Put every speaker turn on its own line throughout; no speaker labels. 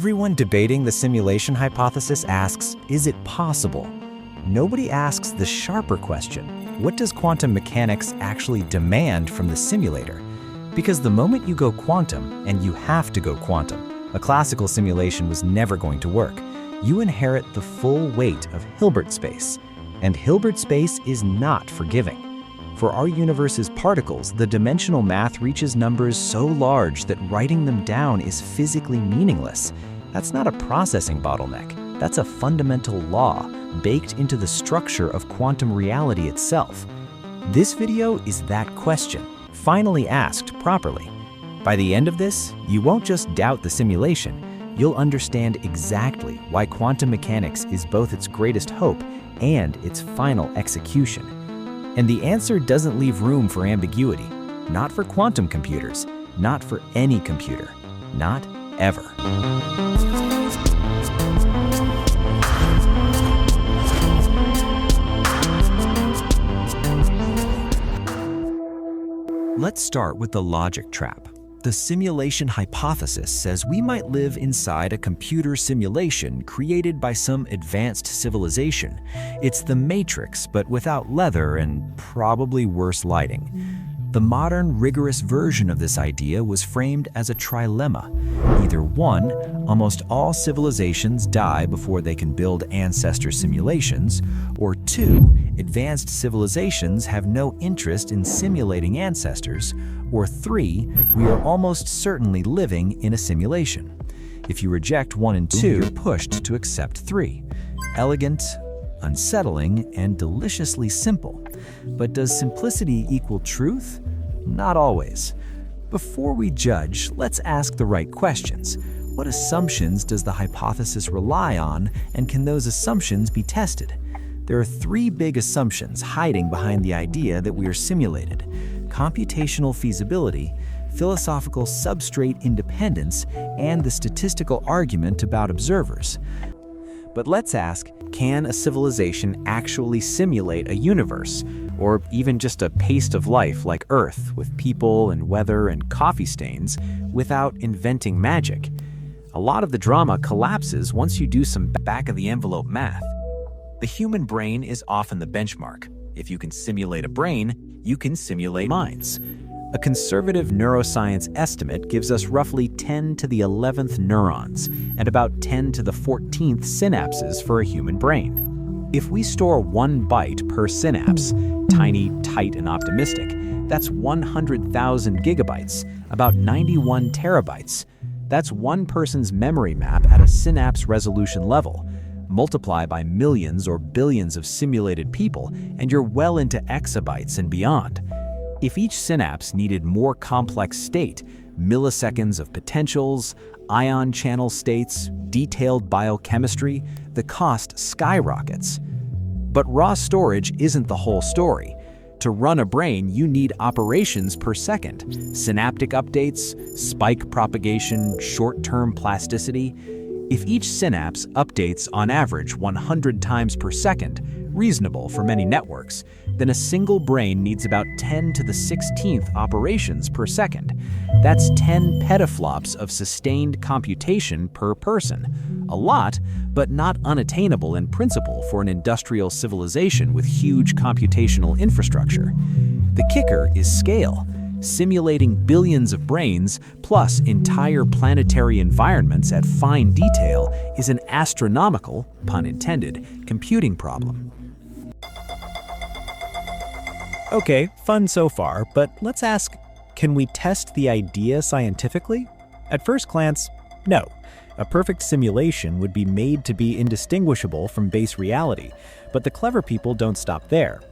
Everyone debating the simulation hypothesis asks, is it possible? Nobody asks the sharper question, what does quantum mechanics actually demand from the simulator? Because the moment you go quantum, and you have to go quantum, a classical simulation was never going to work. You inherit the full weight of Hilbert space, and Hilbert space is not forgiving. For our universe's particles, the dimensional math reaches numbers so large that writing them down is physically meaningless. That's not a processing bottleneck. That's a fundamental law baked into the structure of quantum reality itself. This video is that question, finally asked properly. By the end of this, you won't just doubt the simulation, you'll understand exactly why quantum mechanics is both its greatest hope and its final execution. And the answer doesn't leave room for ambiguity. Not for quantum computers, not for any computer, not ever. Let's start with the logic trap. The simulation hypothesis says we might live inside a computer simulation created by some advanced civilization. It's the Matrix, but without leather and probably worse lighting. The modern, rigorous version of this idea was framed as a trilemma. Either one, almost all civilizations die before they can build ancestor simulations, or two, advanced civilizations have no interest in simulating ancestors, or three, we are almost certainly living in a simulation. If you reject one and two, you're pushed to accept three. Elegant, unsettling, and deliciously simple. But does simplicity equal truth? Not always. Before we judge, let's ask the right questions. What assumptions does the hypothesis rely on, and can those assumptions be tested? There are three big assumptions hiding behind the idea that we are simulated: computational feasibility, philosophical substrate independence, and the statistical argument about observers. But let's ask, can a civilization actually simulate a universe, or even just a paste of life like Earth, with people and weather and coffee stains, without inventing magic? A lot of the drama collapses once you do some back-of-the-envelope math. The human brain is often the benchmark. If you can simulate a brain, you can simulate minds. A conservative neuroscience estimate gives us roughly 10 to the 11th neurons and about 10 to the 14th synapses for a human brain. If we store 1 byte per synapse, tiny, tight, and optimistic, that's 100,000 gigabytes, about 91 terabytes. That's one person's memory map at a synapse resolution level. Multiply by millions or billions of simulated people, and you're well into exabytes and beyond. If each synapse needed more complex state, milliseconds of potentials, ion channel states, detailed biochemistry, the cost skyrockets. But raw storage isn't the whole story. To run a brain, you need operations per second, synaptic updates, spike propagation, short-term plasticity. If each synapse updates on average 100 times per second, reasonable for many networks, then a single brain needs about 10 to the 16th operations per second. That's 10 petaflops of sustained computation per person. A lot, but not unattainable in principle for an industrial civilization with huge computational infrastructure. The kicker is scale. Simulating billions of brains, plus entire planetary environments at fine detail, is an astronomical, pun intended, computing problem. Okay, fun so far, but let's ask, can we test the idea scientifically? At first glance, no. A perfect simulation would be made to be indistinguishable from base reality, but the clever people don't stop there.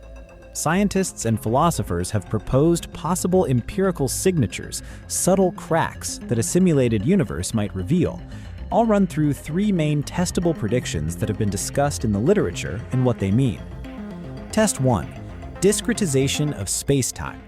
Scientists and philosophers have proposed possible empirical signatures, subtle cracks that a simulated universe might reveal. I'll run through three main testable predictions that have been discussed in the literature and what they mean. Test 1. Discretization of space-time.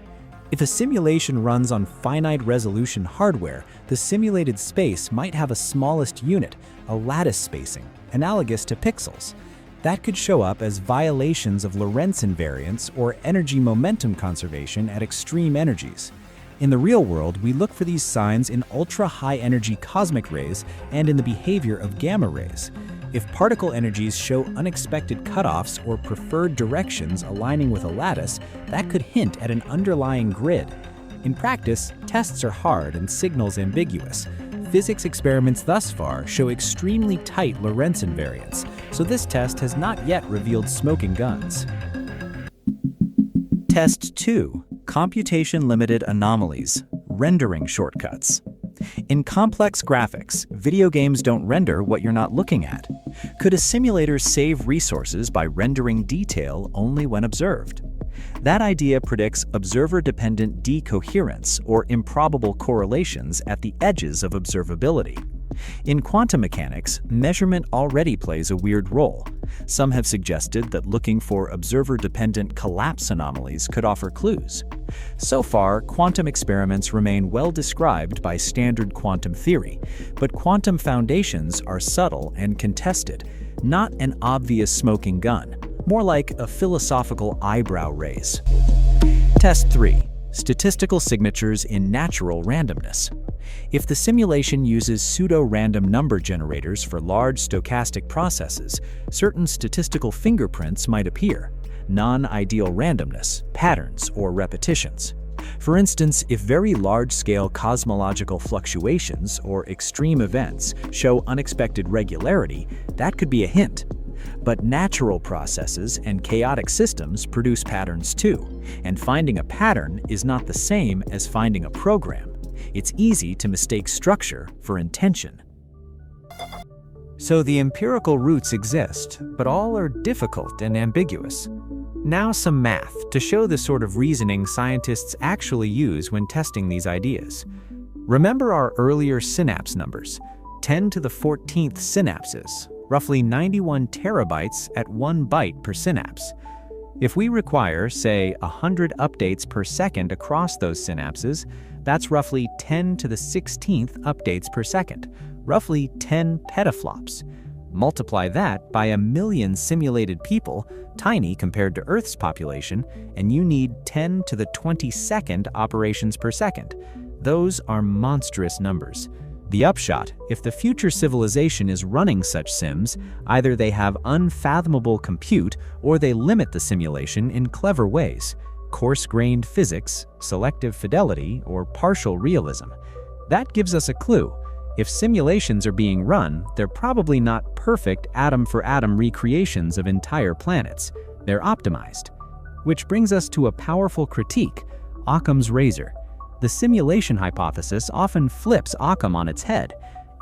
If a simulation runs on finite resolution hardware, the simulated space might have a smallest unit, a lattice spacing, analogous to pixels. That could show up as violations of Lorentz invariance or energy momentum conservation at extreme energies.
In the real world, we look for these signs in ultra-high-energy cosmic rays and in the behavior of gamma rays. If particle energies show unexpected cutoffs or preferred directions aligning with a lattice, that could hint at an underlying grid. In practice, tests are hard and signals ambiguous. Physics experiments thus far show extremely tight Lorentz invariants, so this test has not yet revealed smoking guns. Test 2. Computation-limited anomalies, rendering shortcuts. In complex graphics, video games don't render what you're not looking at. Could a simulator save resources by rendering detail only when observed? That idea predicts observer-dependent decoherence or improbable correlations at the edges of observability. In quantum mechanics, measurement already plays a weird role. Some have suggested that looking for observer-dependent collapse anomalies could offer clues. So far, quantum experiments remain well described by standard quantum theory, but quantum foundations are subtle and contested, not an obvious smoking gun, more like a philosophical eyebrow raise. Test 3. Statistical signatures in natural randomness. If the simulation uses pseudo-random number generators for large stochastic processes, certain statistical fingerprints might appear: non-ideal randomness, patterns, or repetitions. For instance, if very large-scale cosmological fluctuations or extreme events show unexpected regularity, that could be a hint. But natural processes and chaotic systems produce patterns too, and finding a pattern is not the same as finding a program. It's easy to mistake structure for intention. So the empirical roots exist, but all are difficult and ambiguous. Now some math to show the sort of reasoning scientists actually use when testing these ideas. Remember our earlier synapse numbers: 10 to the 14th synapses, roughly 91 terabytes at 1 byte per synapse. If we require, say, 100 updates per second across those synapses, that's roughly 10 to the 16th updates per second, roughly 10 petaflops. Multiply that by 1 million simulated people, tiny compared to Earth's population, and you need 10 to the 22nd operations per second. Those are monstrous numbers. The upshot: if the future civilization is running such sims, either they have unfathomable compute or they limit the simulation in clever ways: coarse-grained physics, selective fidelity, or partial realism. That gives us a clue. If simulations are being run, they're probably not perfect atom-for-atom recreations of entire planets. They're optimized. Which brings us to a powerful critique: Occam's razor. The simulation hypothesis often flips Occam on its head.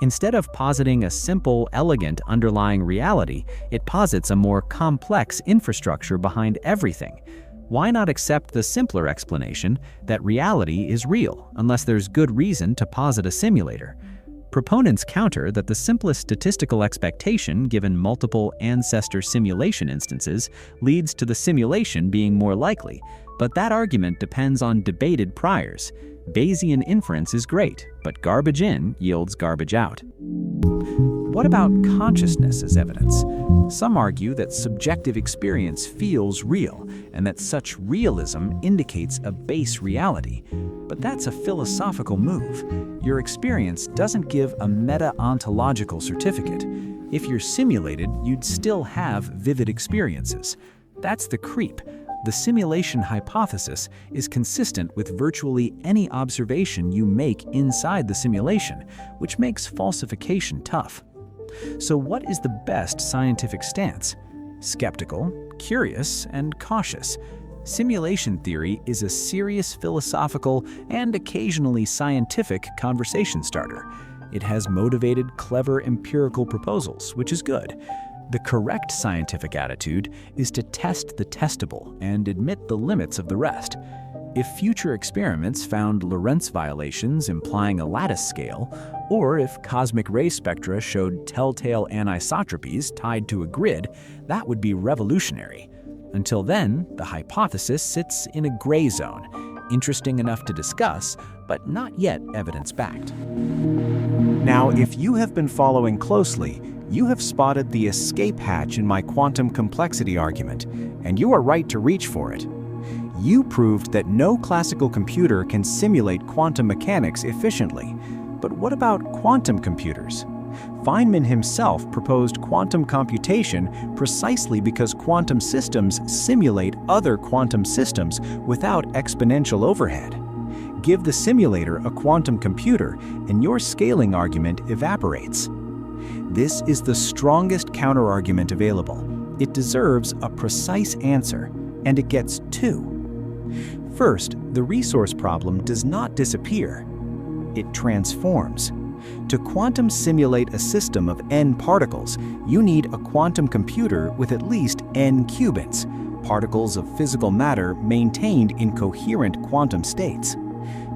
Instead of positing a simple, elegant underlying reality, it posits a more complex infrastructure behind everything. Why not accept the simpler explanation that reality is real, unless there's good reason to posit a simulator? Proponents counter that the simplest statistical expectation given multiple ancestor simulation instances leads to the simulation being more likely, but that argument depends on debated priors. Bayesian inference is great, but garbage in yields garbage out. What about consciousness as evidence? Some argue that subjective experience feels real, and that such realism indicates a base reality. But that's a philosophical move. Your experience doesn't give a meta-ontological certificate. If you're simulated, you'd still have vivid experiences. That's the creep. The simulation hypothesis is consistent with virtually any observation you make inside the simulation, which makes falsification tough. So what is the best scientific stance? Skeptical, curious, and cautious. Simulation theory is a serious philosophical and occasionally scientific conversation starter. It has motivated, clever empirical proposals, which is good. The correct scientific attitude is to test the testable and admit the limits of the rest. If future experiments found Lorentz violations implying a lattice scale, or if cosmic ray spectra showed telltale anisotropies tied to a grid, that would be revolutionary. Until then, the hypothesis sits in a gray zone, interesting enough to discuss, but not yet evidence-backed. Now, if you have been following closely, you have spotted the escape hatch in my quantum complexity argument, and you are right to reach for it. You proved that no classical computer can simulate quantum mechanics efficiently. But what about quantum computers? Feynman himself proposed quantum computation precisely because quantum systems simulate other quantum systems without exponential overhead. Give the simulator a quantum computer, and your scaling argument evaporates. This is the strongest counterargument available. It deserves a precise answer, and it gets two. First, the resource problem does not disappear. It transforms. To quantum simulate a system of n particles, you need a quantum computer with at least n qubits, particles of physical matter maintained in coherent quantum states.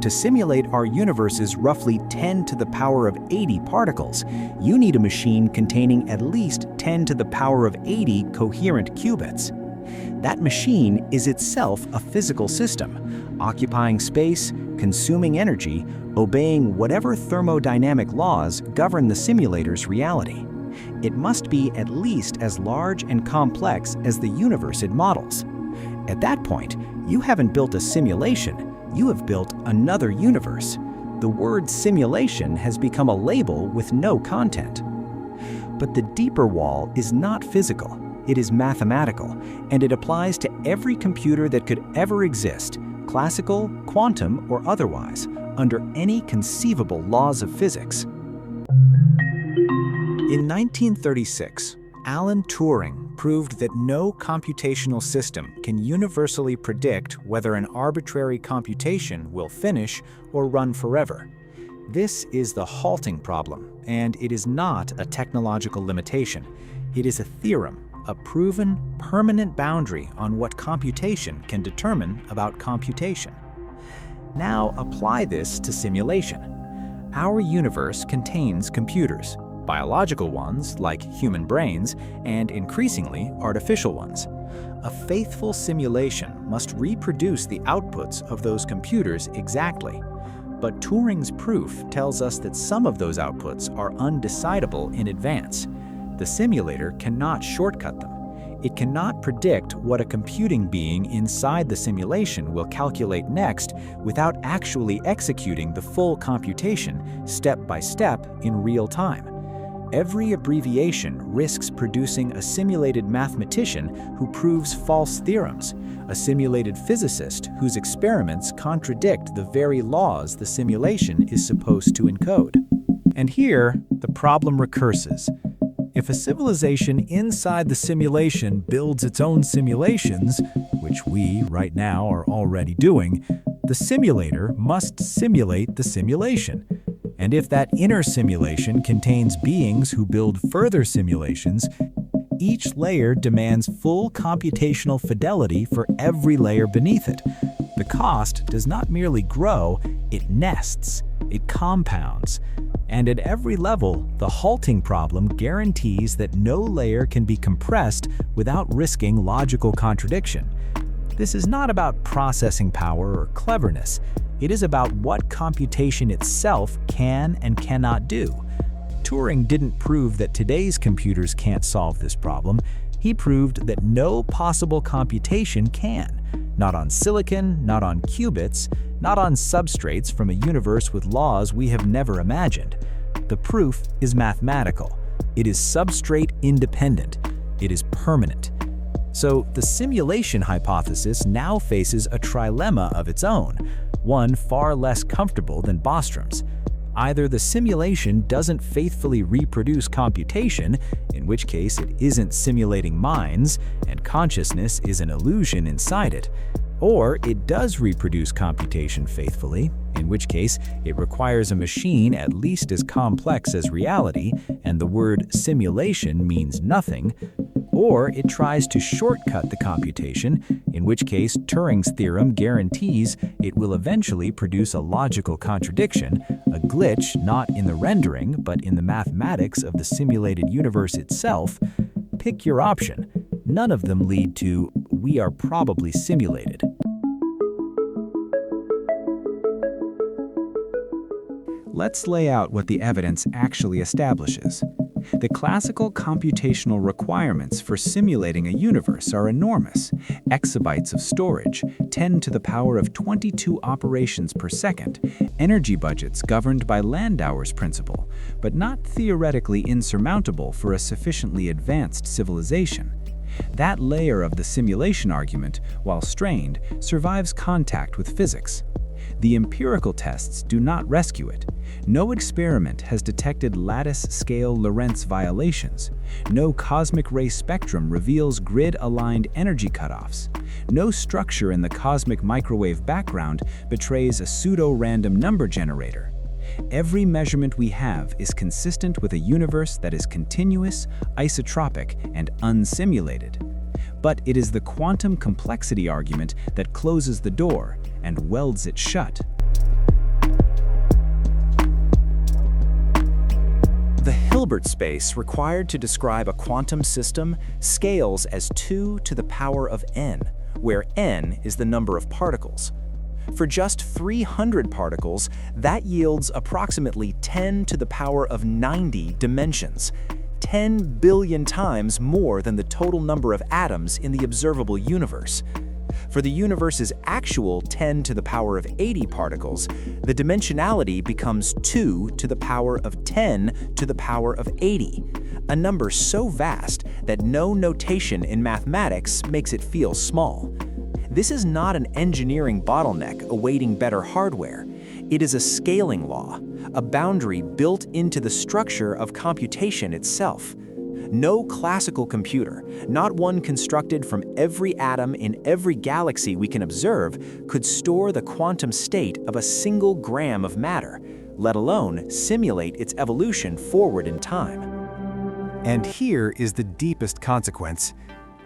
To simulate our universe's roughly 10 to the power of 80 particles, you need a machine containing at least 10 to the power of 80 coherent qubits. That machine is itself a physical system, occupying space, consuming energy, obeying whatever thermodynamic laws govern the simulator's reality. It must be at least as large and complex as the universe it models. At that point, you haven't built a simulation, you have built another universe. The word simulation has become a label with no content. But the deeper wall is not physical, it is mathematical, and it applies to every computer that could ever exist, classical, quantum, or otherwise, under any conceivable laws of physics. In 1936, Alan Turing proved that no computational system can universally predict whether an arbitrary computation will finish or run forever. This is the halting problem, and it is not a technological limitation. It is a theorem, a proven, permanent boundary on what computation can determine about computation. Now apply this to simulation. Our universe contains computers, biological ones like human brains, and increasingly artificial ones. A faithful simulation must reproduce the outputs of those computers exactly. But Turing's proof tells us that some of those outputs are undecidable in advance. The simulator cannot shortcut them. It cannot predict what a computing being inside the simulation will calculate next without actually executing the full computation step by step in real time. Every abbreviation risks producing a simulated mathematician who proves false theorems, a simulated physicist whose experiments contradict the very laws the simulation is supposed to encode. And here, the problem recurses. If a civilization inside the simulation builds its own simulations, which we, right now, are already doing, the simulator must simulate the simulation. And if that inner simulation contains beings who build further simulations, each layer demands full computational fidelity for every layer beneath it. The cost does not merely grow, it nests, it compounds. And at every level, the halting problem guarantees that no layer can be compressed without risking logical contradiction. This is not about processing power or cleverness. It is about what computation itself can and cannot do. Turing didn't prove that today's computers can't solve this problem. He proved that no possible computation can. Not on silicon, not on qubits, not on substrates from a universe with laws we have never imagined. The proof is mathematical. It is substrate independent. It is permanent. So the simulation hypothesis now faces a trilemma of its own, one far less comfortable than Bostrom's. Either the simulation doesn't faithfully reproduce computation, in which case it isn't simulating minds and consciousness is an illusion inside it, or it does reproduce computation faithfully, in which case it requires a machine at least as complex as reality and the word simulation means nothing, or it tries to shortcut the computation, in which case Turing's theorem guarantees it will eventually produce a logical contradiction, a glitch not in the rendering but in the mathematics of the simulated universe itself. Pick your option. None of them lead to, we are probably simulated. Let's lay out what the evidence actually establishes. The classical computational requirements for simulating a universe are enormous. Exabytes of storage, 10 to the power of 22 operations per second, energy budgets governed by Landauer's principle, but not theoretically insurmountable for a sufficiently advanced civilization. That layer of the simulation argument, while strained, survives contact with physics. The empirical tests do not rescue it. No experiment has detected lattice-scale Lorentz violations. No cosmic ray spectrum reveals grid-aligned energy cutoffs. No structure in the cosmic microwave background betrays a pseudo-random number generator. Every measurement we have is consistent with a universe that is continuous, isotropic, and unsimulated. But it is the quantum complexity argument that closes the door and welds it shut.
The Hilbert space required to describe a quantum system scales as 2 to the power of n, where n is the number of particles. For just 300 particles, that yields approximately 10 to the power of 90 dimensions, 10 billion times more than the total number of atoms in the observable universe. For the universe's actual 10 to the power of 80 particles, the dimensionality becomes 2 to the power of 10 to the power of 80, a number so vast that no notation in mathematics makes it feel small. This is not an engineering bottleneck awaiting better hardware. It is a scaling law, a boundary built into the structure of computation itself. No classical computer, not one constructed from every atom in every galaxy we can observe, could store the quantum state of a single gram of matter, let alone simulate its evolution forward in time.
And here is the deepest consequence.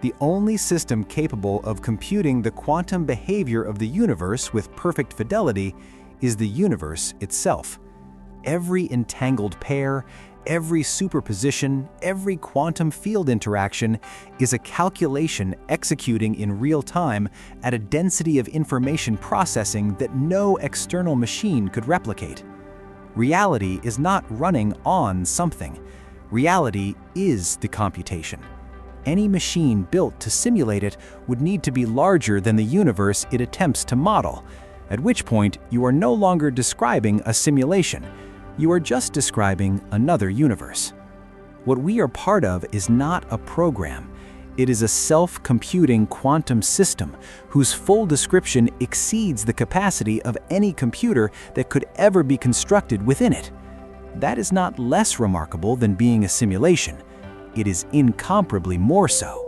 The only system capable of computing the quantum behavior of the universe with perfect fidelity is the universe itself. Every entangled pair, every superposition, every quantum field interaction is a calculation executing in real time at a density of information processing that no external machine could replicate. Reality is not running on something. Reality is the computation. Any machine built to simulate it would need to be larger than the universe it attempts to model, at which point you are no longer describing a simulation. You are just describing another universe. What we are part of is not a program. It is a self-computing quantum system whose full description exceeds the capacity of any computer that could ever be constructed within it. That is not less remarkable than being a simulation. It is incomparably more so.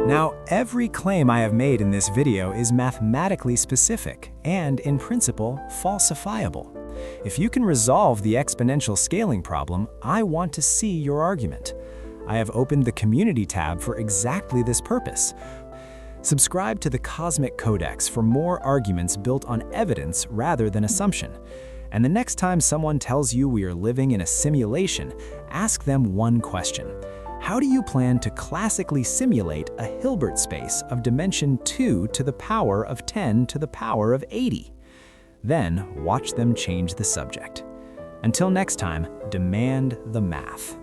Now, every claim I have made in this video is mathematically specific and, in principle, falsifiable. If you can resolve the exponential scaling problem, I want to see your argument. I have opened the Community tab for exactly this purpose. Subscribe to the Cosmic Codex for more arguments built on evidence rather than assumption. And the next time someone tells you we are living in a simulation, ask them one question. How do you plan to classically simulate a Hilbert space of dimension 2 to the power of 10 to the power of 80? Then watch them change the subject. Until next time, demand the math.